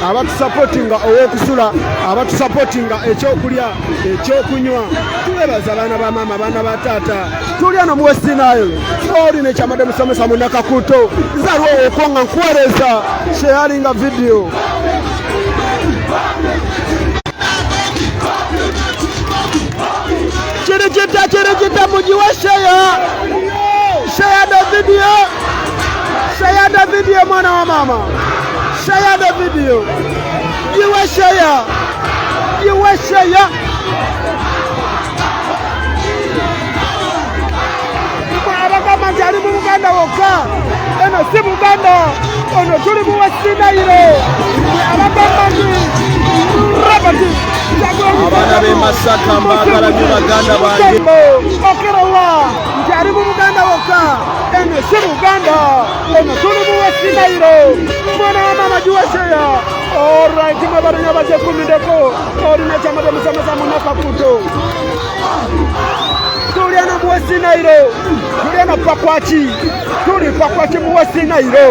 abatusupportinga owokusula, abatusupportinga ekyokulya, ekyokunywa. Twebaza abaana ba maama, abaana ba taata. Tuli ano mu West Nile. Oli ne kyamadde musomesa mu Nakakuto. Nzalwa okonga nkuweereza sharinga video. Chirikita mujiwa share the video. Share the video mwana wa mama. Share the video. Jiwa share. Abagamba nti ali mu Buganda wokka. Eno si Buganda. Ono tuli mu West Nile. Abagamba nti Rabati. Abana be Masaka mbagala nyo Baganda bange. Okerawa nti ali mu Buganda wokka. Eno si Buganda. Ono tuli mu West Nile. Mwana wa mama jiwa share. Alright, mabara baje kumindeko. Olina chamade musomesa mu Nakakuto. Tuli ana mu West Nile. Tuli ana Pakwach. Tuli Pakwach mu West Nile.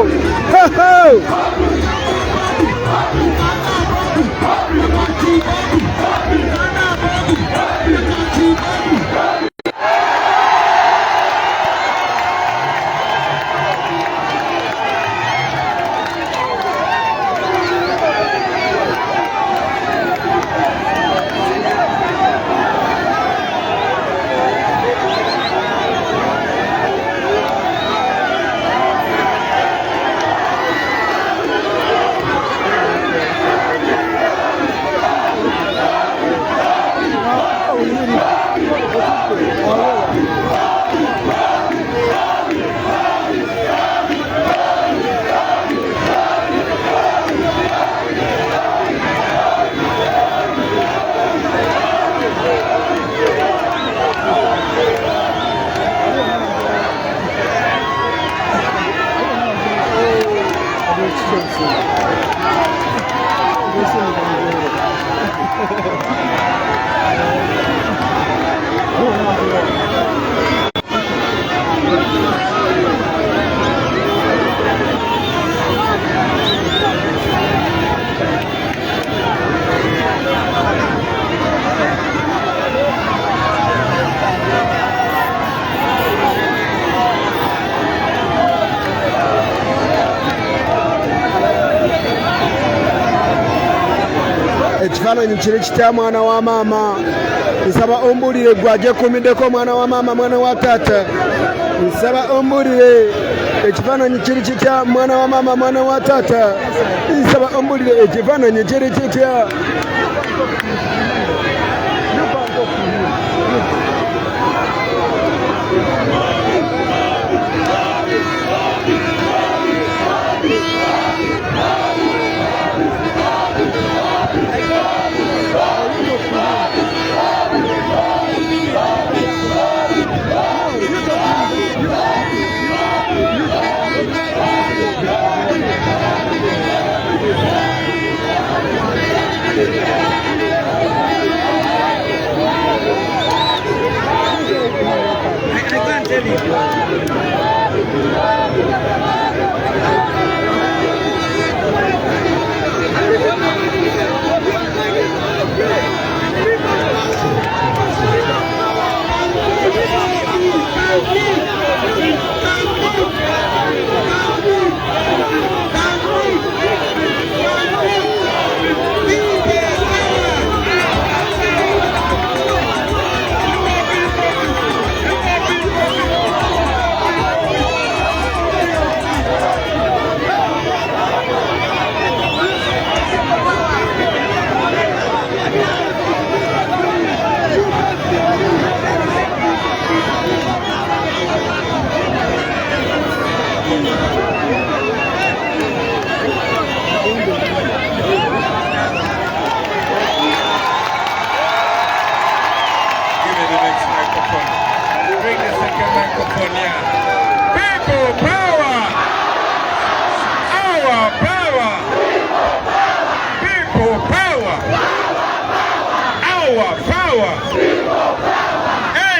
Ekifaananyi kiri kitya mwana wa maama. Nsaba ombulire gwaje kumindeko mwana wa maama, mwana wa taata. Nsaba ombulire ekifaananyi kiri kitya mwana wa maama, mwana wa taata. Nsaba ombulire ekifaananyi kiri kitya.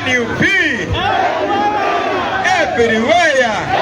NUP everywhere.